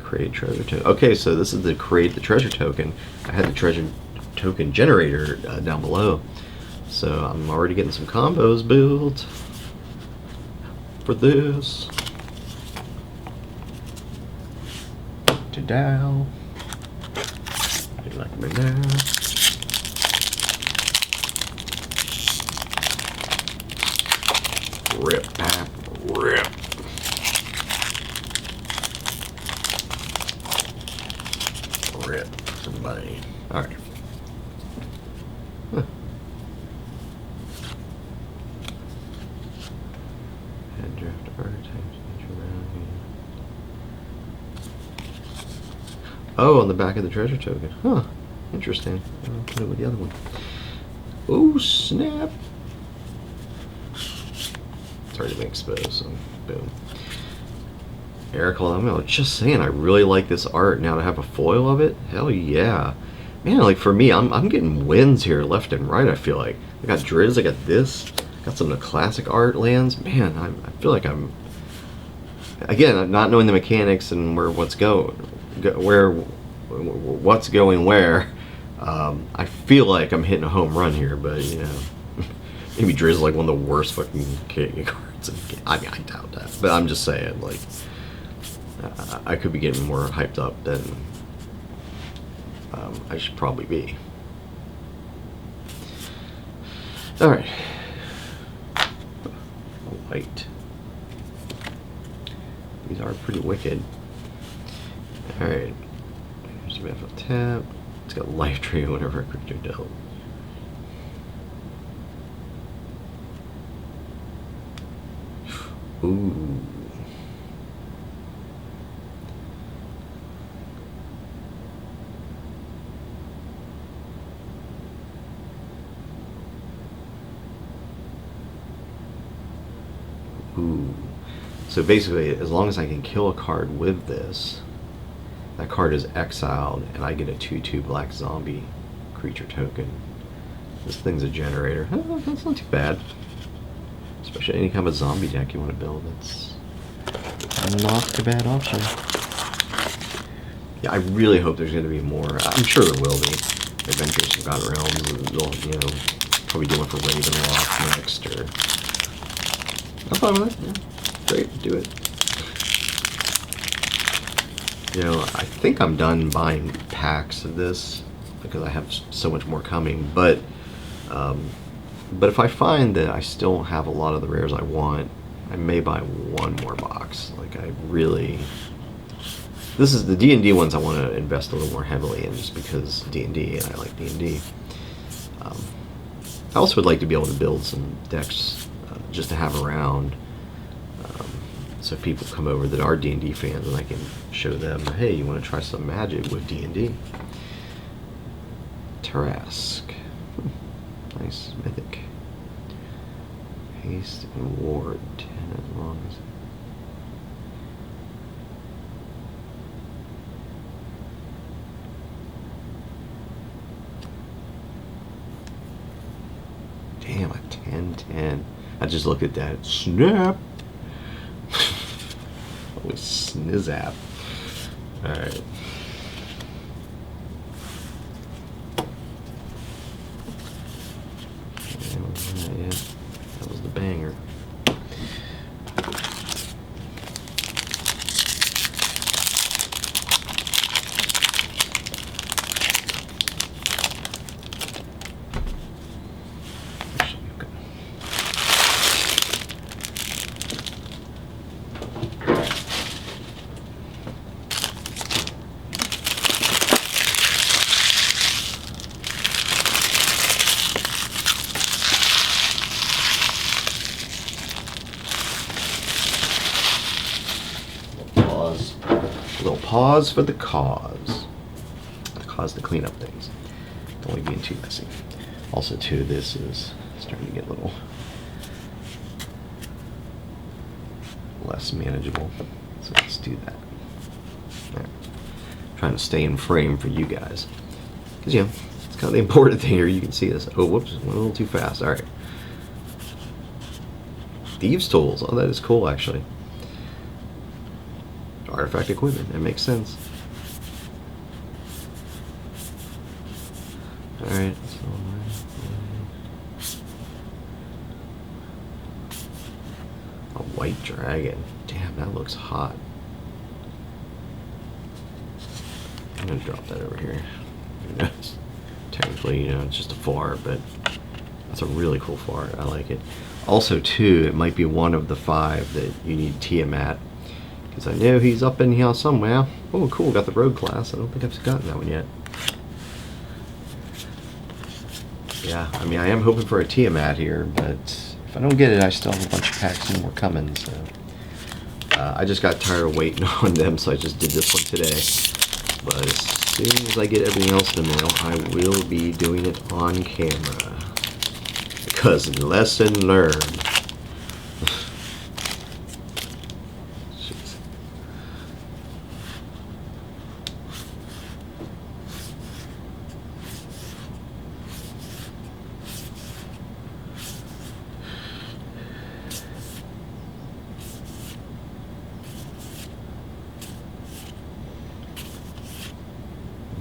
Create treasure token. Okay, so this is the create the treasure token. I had the treasure token generator down below, so I'm already getting some combos built for this. To Dow. I like me now. Rip, pap, rip. Rip, somebody. Alright. Huh. Head draft archetypes. Oh, on the back of the treasure token. Huh. Interesting. I'll put it with the other one. Oh, snap. It's already been exposed, so boom. Eric, I'm just saying, I really like this art. Now to have a foil of it, hell yeah. Man, like for me, I'm getting wins here left and right, I feel like. I got Drizzt, I got this, got some of the classic art lands. Man, I feel like I'm, again, not knowing the mechanics and what's going where, I feel like I'm hitting a home run here, but you know, maybe Drizzt is like one of the worst fucking cards. I mean, I doubt that, but I'm just saying, like, I could be getting more hyped up than I should probably be. Alright. White. These are pretty wicked. Alright. Here's a bit of a tap. It's got life tree whenever a creature dealt. Ooh. Ooh. So basically, as long as I can kill a card with this, that card is exiled, and I get a 2/2 black zombie creature token. This thing's a generator. Oh, that's not too bad. Especially any kind of zombie deck you want to build. It's not a bad option. Yeah, I really hope there's going to be more. I'm sure there will be. Adventures of God Realms. They'll, you know, probably do one for Ravenloft next, or. I'm fine with it. Yeah. Great, do it. You know, I think I'm done buying packs of this because I have so much more coming. But if I find that I still have a lot of the rares I want, I may buy one more box. Like I really, this is the D&D ones I want to invest a little more heavily in, just because D&D and I like D&D. I also would like to be able to build some decks just to have around, so if people come over that are D&D fans, and I can show them, hey, you want to try some Magic with D&D? Tarask. Nice mythic. Haste and ward 10 as long as. Damn, a 10/10. I just looked at that. Snap! Holy snizzap. Alright. Yeah, that was the banger. Pause for the cause. The cause to clean up things. Don't like being too messy. Also, too, this is starting to get a little less manageable. So let's do that. There. Trying to stay in frame for you guys. Because, you know, it's kind of the important thing here. You can see this. Oh, whoops. Went a little too fast. Alright. Thieves' Tools. Oh, that is cool, actually. Artifact equipment. That makes sense. Alright. A white dragon. Damn, that looks hot. I'm gonna drop that over here. Technically, you know, it's just a fart, but that's a really cool fart. I like it. Also, too, it might be one of the 5 that you need Tiamat. Because I know he's up in here somewhere. Oh, cool, got the rogue class. I don't think I've gotten that one yet. Yeah, I mean, I am hoping for a Tiamat here, but if I don't get it, I still have a bunch of packs and more coming, so. I just got tired of waiting on them, so I just did this one today. But as soon as I get everything else in the mail, I will be doing it on camera. Because lesson learned.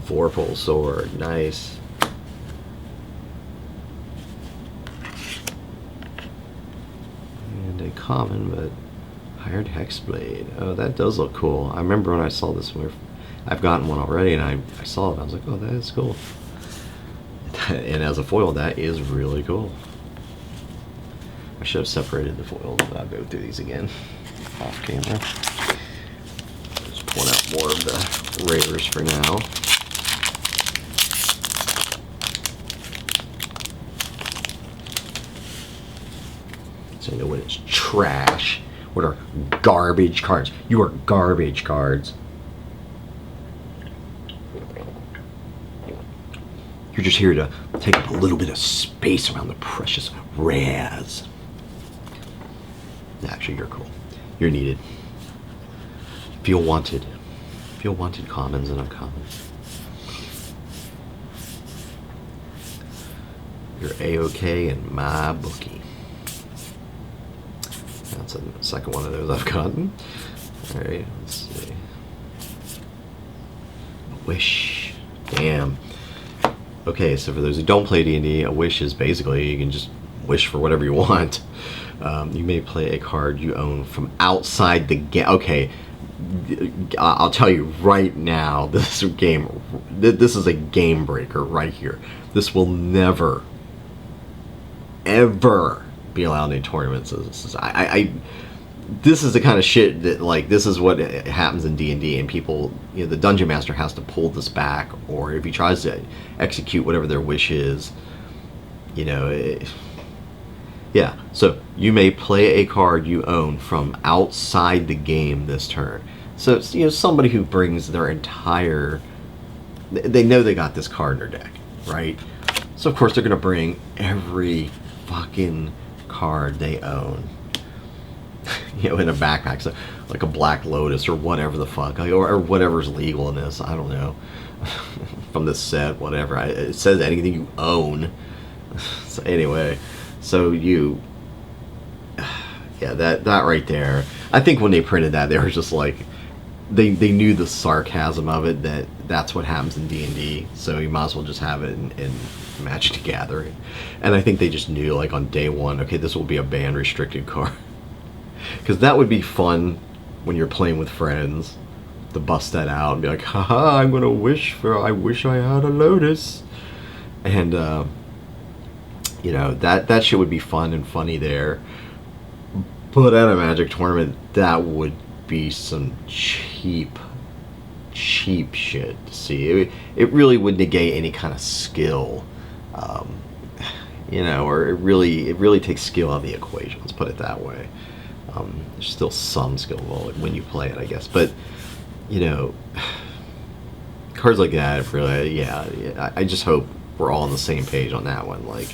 Vorpal sword, nice. And a common, but hired hex blade. Oh, that does look cool. I remember when I saw this one. I've gotten one already, and I saw it. I was like, oh, that is cool. And as a foil, that is really cool. I should have separated the foils, but I'll go through these again off camera. Just pulling out more of the rares for now. So you know when it's trash. What are garbage cards? You are garbage cards. You're just here to take up a little bit of space around the precious rares. Actually, you're cool. You're needed. Feel wanted. Feel wanted commons and uncommons. You're A-OK in my bookie. That's the second one of those I've gotten. Alright, let's see. A wish. Damn. Okay, so for those who don't play D&D, a wish is basically you can just wish for whatever you want. You may play a card you own from outside the game. Okay, I'll tell you right now, this is a game breaker right here. This will never, ever be allowed in tournaments. This is the kind of shit that, like, this is what happens in D&D, and people, you know, the dungeon master has to pull this back, or if he tries to execute whatever their wish is, you know, yeah. So you may play a card you own from outside the game this turn. So it's, you know, somebody who brings their entire, they know they got this card in their deck, right? So of course they're gonna bring every fucking card they own, you know, in a backpack, so like a Black Lotus or whatever the fuck, or whatever's legal in this. I don't know. From this set, whatever. It says anything you own. So anyway, so you Yeah, that right there. I think when they printed that, they were just like, they knew the sarcasm of it, that's what happens in D&D, so you might as well just have it in Magic the Gathering. And I think they just knew, like, on day one, okay, this will be a banned restricted card. Because that would be fun when you're playing with friends, to bust that out and be like, haha, I'm gonna I wish I had a Lotus. And, you know, that shit would be fun and funny there. But at a Magic tournament, that would be some cheap shit to see. It really would negate any kind of skill, you know, or it really takes skill out of the equation. Let's put it that way. There's still some skill involved when you play it, I guess, but you know, cards like that, really, yeah. I just hope we're all on the same page on that one. Like,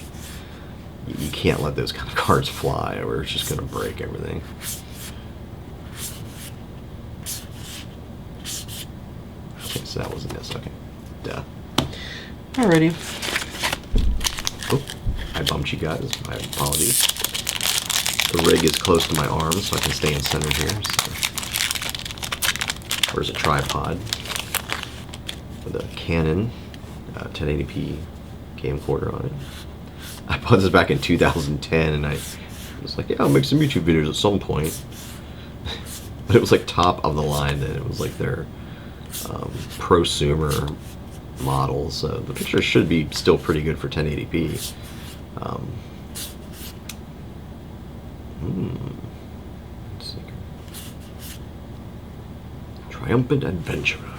you can't let those kind of cards fly, or it's just gonna break everything. Okay, so that wasn't this. Okay, duh. Alrighty. Oh, I bumped you guys. My apologies. The rig is close to my arms, so I can stay in center here. So. There's a tripod with a Canon 1080p camcorder on it. I bought this back in 2010, and I was like, yeah, I'll make some YouTube videos at some point. But it was like top of the line then. It was like their prosumer model, so the picture should be still pretty good for 1080p. Let's see. Triumphant Adventurer.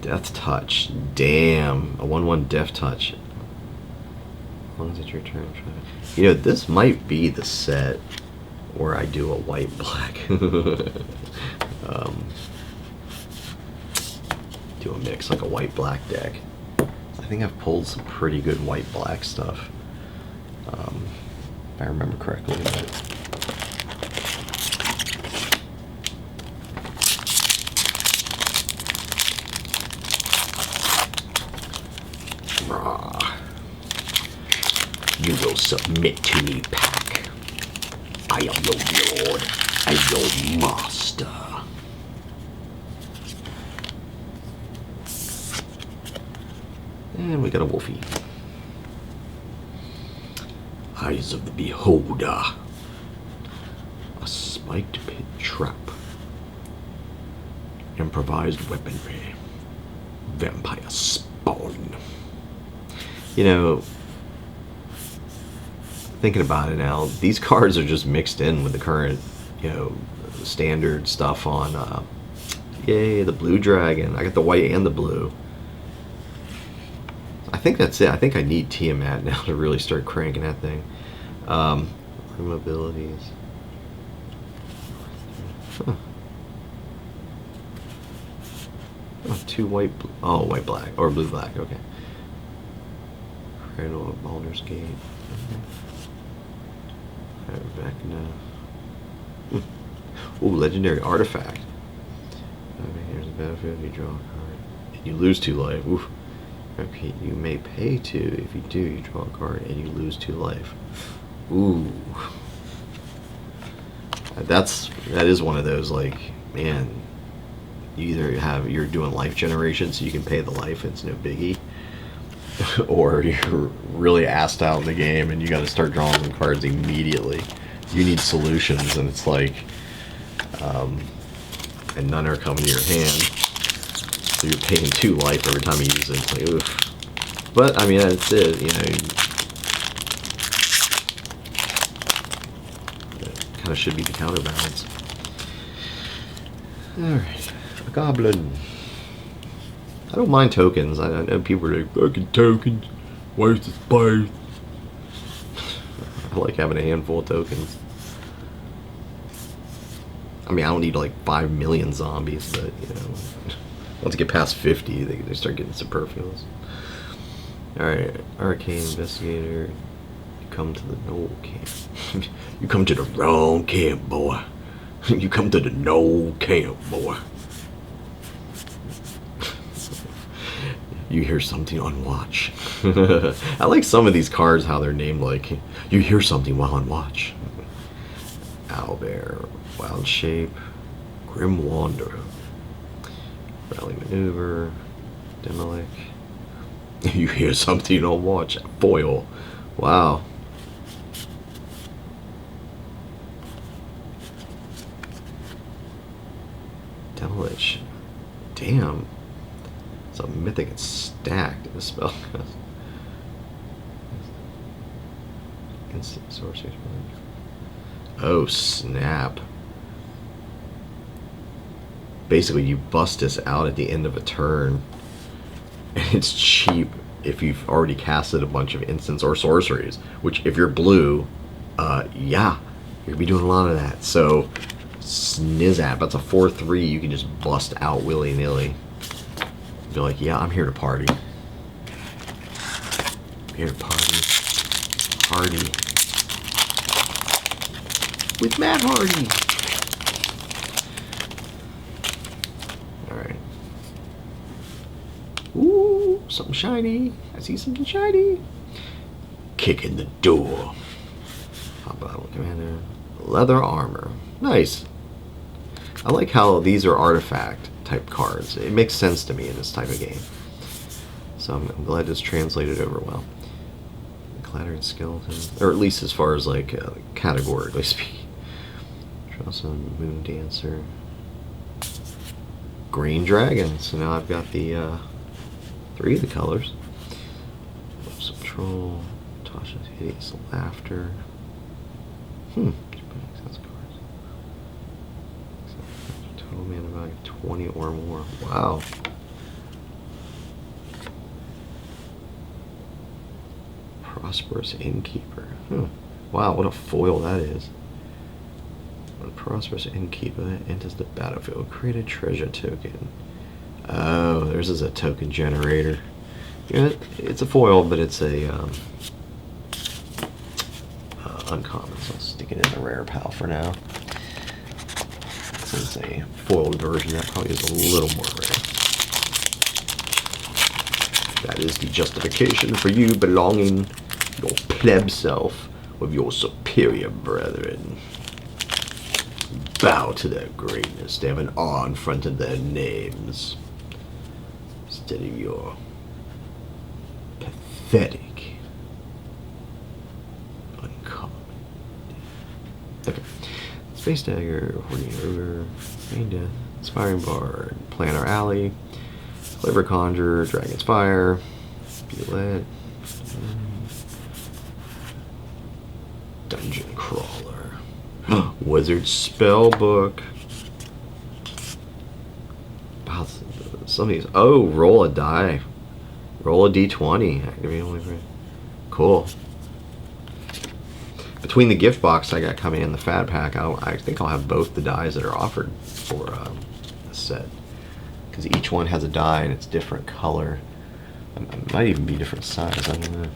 Death Touch. Damn. A 1/1 Death Touch. As long as it's your turn. You know, this might be the set where I do a white-black. Do a mix, like a white-black deck. I think I've pulled some pretty good white-black stuff. If I remember correctly. You will submit to me, pack. I am your lord and your master. And we got a Wolfie. Eyes of the Beholder. A spiked pit trap. Improvised weaponry. Vampire spawn. You know, thinking about it now, these cards are just mixed in with the current, you know, standard stuff on, yay, the blue dragon. I got the white and the blue. I think that's it. I think I need Tiamat now to really start cranking that thing. Room abilities. Huh. Oh, two white, oh, white black, or blue black, okay. Cradle of Baldur's Gate. Back now. Ooh, legendary artifact. Here's a battlefield, you draw a card. And you lose 2 life. Oof. Okay, you may pay 2. If you do, you draw a card and you lose 2 life. Ooh. That is one of those, like, man, you either you're doing life generation so you can pay the life, it's no biggie. Or you're really assed out in the game and you got to start drawing some cards immediately. You need solutions, and it's like, and none are coming to your hand, so you're paying 2 life every time you use it. It's like, oof. But I mean, that's it. You know, that kind of should be the counterbalance. All right, a goblin. I don't mind tokens. I know people are like, fucking tokens, waste of space. I like having a handful of tokens. I mean, I don't need like 5 million zombies, but you know, once you get past 50, they start getting superfluous. Alright, Arcane Investigator. You come to the Knoll Camp. You come to the wrong camp, boy. You come to the Knoll Camp, boy. You hear something on watch. I like some of these cards, how they're named, like, you hear something while on watch. Owlbear, Wild Shape, Grim Wanderer, Rally Maneuver, Demolic. You hear something you don't watch. Foil. Wow. Demolish. Damn. It's a mythic. It's stacked in the spell. Instant sorcery. Oh, snap. Basically, you bust this out at the end of a turn. And it's cheap if you've already casted a bunch of instants or sorceries. Which, if you're blue, yeah, you'll be doing a lot of that. So, Snizzap. That's a 4/3 you can just bust out willy-nilly. Be like, yeah, I'm here to party. I'm here to party. Hardy. With Matt Hardy. Alright. Ooh, something shiny. I see something shiny. Kick in the door. Hot Bottle Commander. Leather Armor. Nice. I like how these are artifact type cards. It makes sense to me in this type of game. So I'm glad it's translated over well. Clattering Skeleton. Or at least as far as like categorically speaking. Awesome. Moon Dancer. Green Dragon. So now I've got the 3 of the colors. Some Troll. Tasha's Hideous Laughter. Total mana value 20 or more. Wow. Prosperous Innkeeper. Wow, what a foil that is. When a Prosperous Innkeeper enters the battlefield, create a treasure token. Oh, theirs is a token generator. Yeah, it's a foil, but it's a uncommon, so I'll stick it in the rare pal for now. Since a foiled version, that probably is a little more rare. That is the justification for you belonging your pleb self with your superior brethren. Bow to their greatness. They have an R in front of their names. Instead of your pathetic, uncommon. Okay. Space Dagger, Hoarding Ogre, Main Death, Inspiring Bard, Planner Alley, Clever Conjurer, Dragon's Fire, Bullet, Dungeon Crawler. Wizard Spellbook. Wow, some of these. Oh, roll a die. Roll a d20. Activate only for. Cool. Between the gift box I got coming in the Fat Pack, I think I'll have both the dies that are offered for a set. Because each one has a die and it's different color. It might even be different size. I don't know.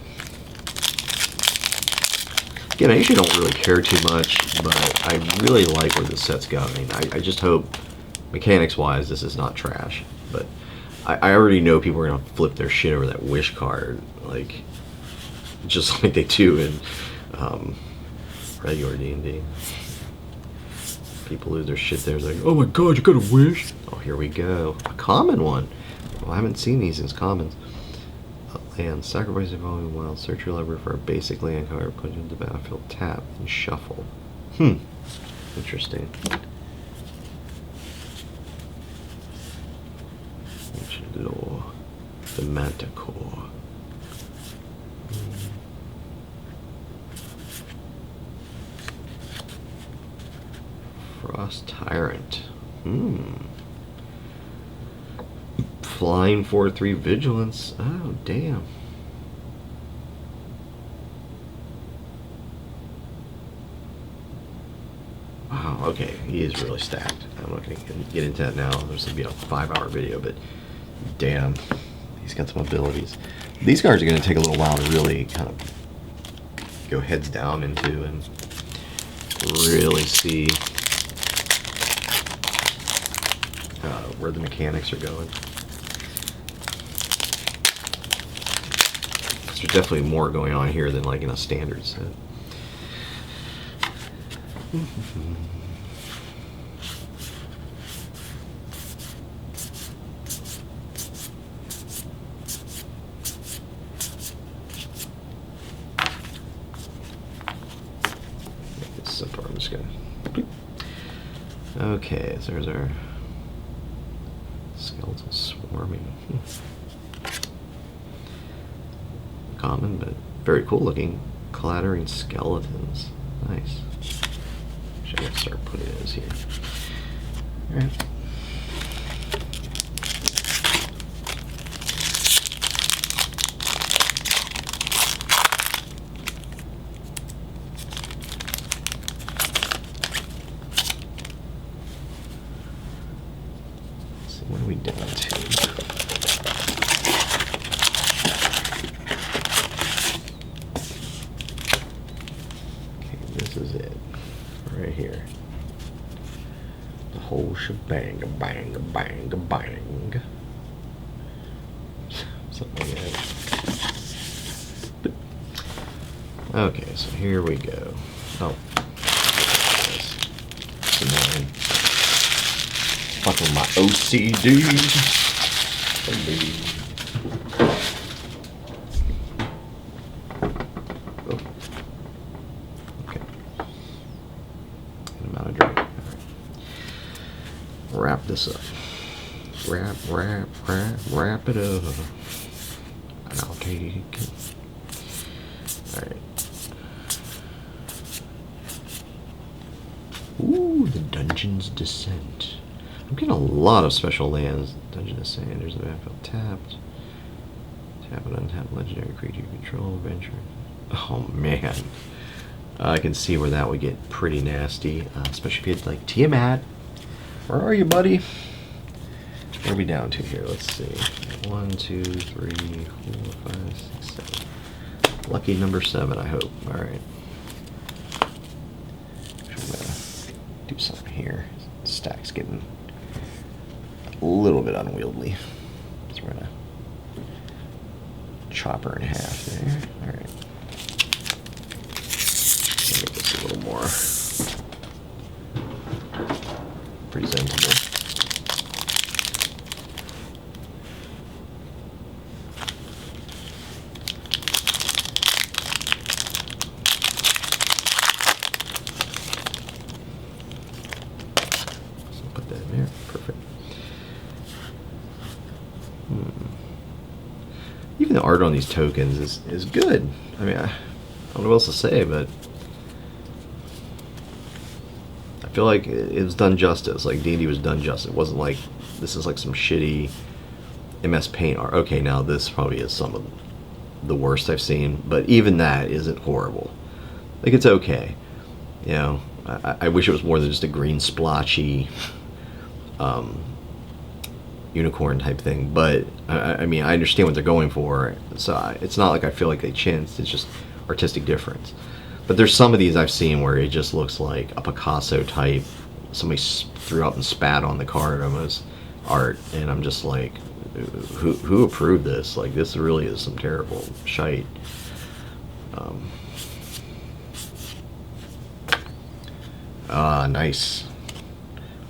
Again, I usually don't really care too much, but I really like where this set's going. I just hope, mechanics-wise, this is not trash. But I already know people are going to flip their shit over that Wish card, like, just like they do in regular D&D. People lose their shit there. It's like, oh my god, you got a Wish? Oh, here we go. A common one. Well, I haven't seen these as commons. Land. Sacrifice the following wild. Search your library for a basic land card. Put it into the battlefield. Tap and shuffle. Interesting. Ancient Lore. The Manticore. Frost Tyrant. Flying 4/3 Vigilance. Oh, damn. Wow, okay. He is really stacked. I'm not going to get into that now. There's going to be a 5-hour video, but damn. He's got some abilities. These cards are going to take a little while to really kind of go heads down into and really see where the mechanics are going. There's definitely more going on here than like in a standard set. So far, I'm just gonna. Okay, so there's our skeletal swarming. Common, but very cool looking. Clattering skeletons. Nice. Should I start putting those here? Alright. What are we down to? Okay, this is it. Right here. The whole shebang, a bang, a bang, a bang. Something like that. Okay, so here we go. Oh. It's annoying. Fucking my OCD. Oh. Okay. I'm out of drink. All right. Wrap this up. Wrap it up. And I'll take it. Alright. Ooh, the Dungeon's Descent. I'm getting a lot of special lands. Dungeon of Sanders, the battlefield tapped. Tap and untap legendary creature you control, adventure. Oh man. I can see where that would get pretty nasty. Especially if you had like Tiamat. Where are you, buddy? Where are we down to here? Let's see. 1, 2, 3, 4, 5, 6, 7. Lucky number 7, I hope. Alright. I'm gonna do something here. Stack's getting a little bit unwieldy. So we're gonna chop her in half there. Alright. Make this a little more presentable. Put that in there. Perfect. Even the art on these tokens is good. I mean, I don't know what else to say, but I feel like it was done justice. Like D&D was done justice. It wasn't like this is like some shitty MS Paint art. Okay, now this probably is some of the worst I've seen, but even that isn't horrible. Like it's okay. You know, I wish it was more than just a green splotchy unicorn type thing, but I mean, I understand what they're going for, so it's not like I feel like they chanced. It's just artistic difference. But there's some of these I've seen where it just looks like a Picasso type, somebody threw up and spat on the card almost art, and I'm just like, who approved this? Like, this really is some terrible shite. Nice.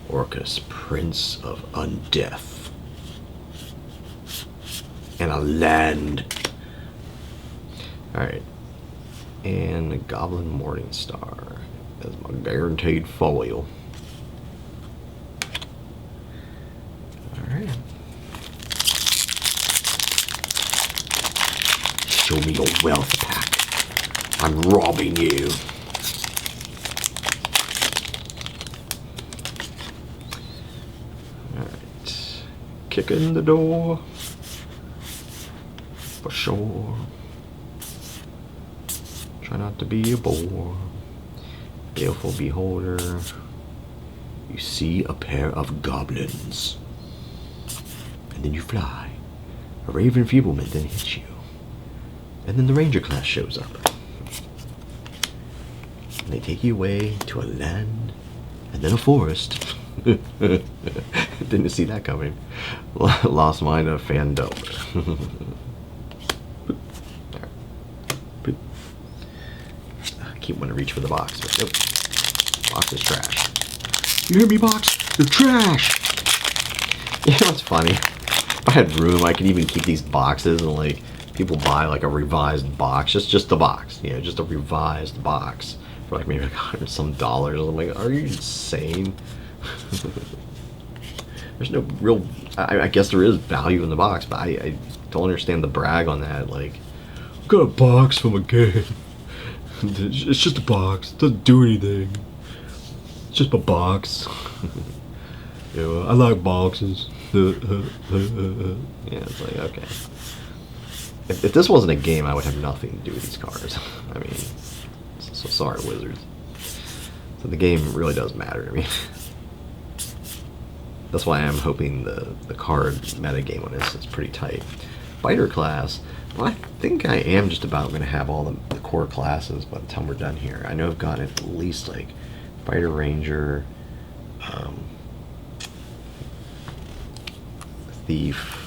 Orcus, Prince of Undeath. And a land. Alright. And the Goblin Morningstar as my guaranteed foil. Alright. Show me your wealth pack. I'm robbing you. Alright. Kick in the door. For sure. Try not to be a bore. Baleful beholder. You see a pair of goblins. And then you fly. A ray of enfeeblement then hits you. And then the ranger class shows up. And they take you away to a land and then a forest. Didn't see that coming. Lost Mine of Fandelver. I keep wanting to reach for the box, but nope. Box is trash. You hear me, Box? You're trash! You know what's funny? If I had room, I could even keep these boxes and like people buy like a revised box, just the box, you know, just a revised box for like maybe like $100 some. I'm like, are you insane? There's no real. I guess there is value in the box, but I don't understand the brag on that. Like, I got a box from a game. It's just a box. It doesn't do anything. It's just a box. Yeah, well, I like boxes. Yeah, it's like, okay. If this wasn't a game, I would have nothing to do with these cards. I mean, so sorry, Wizards. So the game really does matter to me. That's why I'm hoping the card meta game on this is pretty tight. Fighter class. Well, I think I am just about going to have all the core classes by the time we're done here. I know I've got at least like Fighter Ranger, Thief,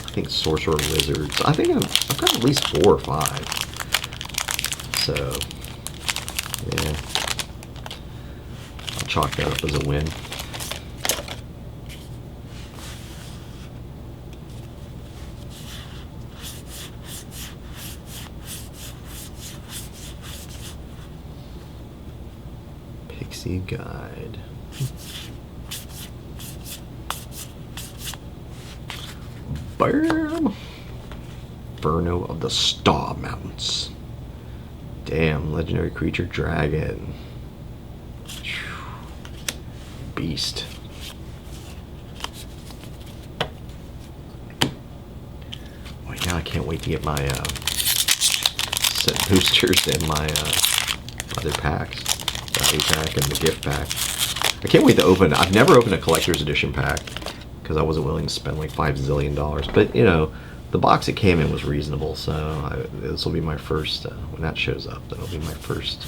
I think Sorcerer Wizard. So I think I've got at least 4 or 5. So, yeah. I'll chalk that up as a win. Pixie Guide. Bam! Inferno of the Star Mountains. Damn, legendary creature dragon. Beast. Boy, now I can't wait to get my set boosters and my other packs. The value pack and the gift pack. I can't wait to open. I've never opened a collector's edition pack because I wasn't willing to spend like $5 zillion. But you know, the box it came in was reasonable, so this will be my first. When that shows up, that'll be my first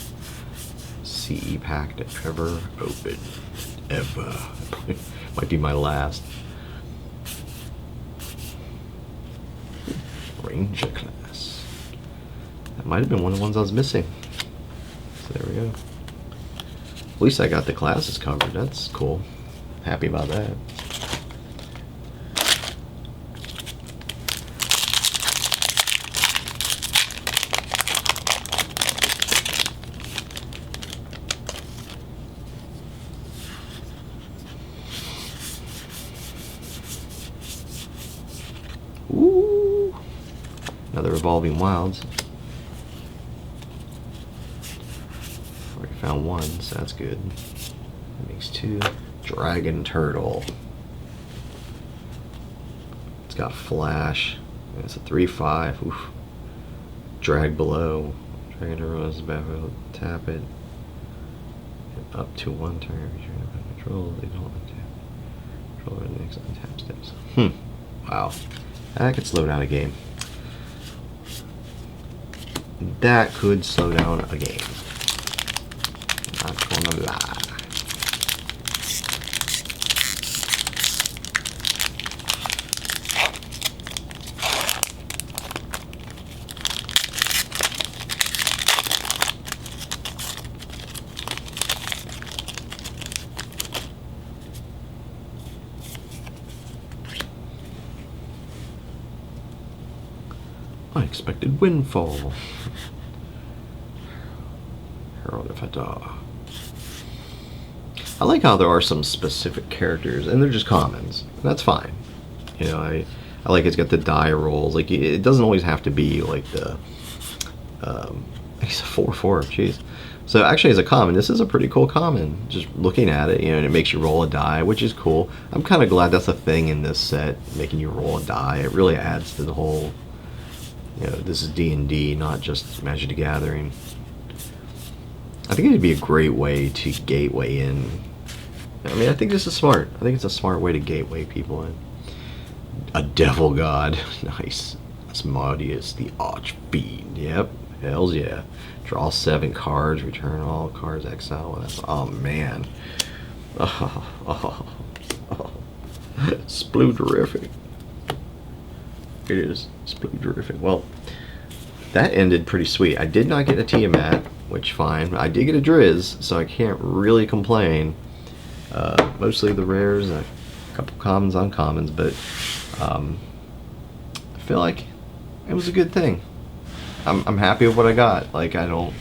CE pack to ever open. Ever. Might be my last. Ranger class. That might have been one of the ones I was missing. So there we go. At least I got the classes covered. That's cool. Happy about that. Ooh, another Evolving Wilds. Already found one, so that's good. That makes 2. Dragon Turtle. It's got Flash. It's a 3/5. Oof. Drag Below. Dragon Turtle is back. Tap it. And up to 1 turn. Control. They don't untap. Control the next untap steps. Wow. That could slow down a game. That could slow down a game. Not gonna lie. Unexpected Windfall. Herald of Hadar. I like how there are some specific characters, and they're just commons. That's fine. You know, I like it's got the die rolls. Like, it doesn't always have to be like the. It's a 4/4. Jeez. So actually, as a common, this is a pretty cool common. Just looking at it, you know, and it makes you roll a die, which is cool. I'm kind of glad that's a thing in this set, making you roll a die. It really adds to the whole. You know, this is D&D, not just Magic the Gathering. I think it'd be a great way to gateway in. I mean, I think this is smart. I think it's a smart way to gateway people in. A Devil God. Nice. Asmodeus, the Archfiend. Yep. Hells yeah. Draw 7 cards, return all cards, exile. That's, oh, man. Splendorific. It is splendorific. Well, that ended pretty sweet. I did not get a Tiamat, which fine. I did get a Drizz, so I can't really complain. Mostly the rares, a couple commons, uncommons, but I feel like it was a good thing. I'm happy with what I got. Like, I don't,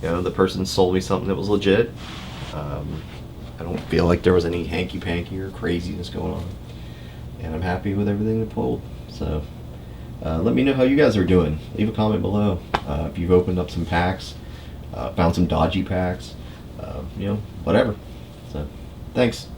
you know, the person sold me something that was legit. I don't feel like there was any hanky-panky or craziness going on. And I'm happy with everything they pulled. So, let me know how you guys are doing. Leave a comment below. If you've opened up some packs, found some dodgy packs, you know, whatever. So, thanks.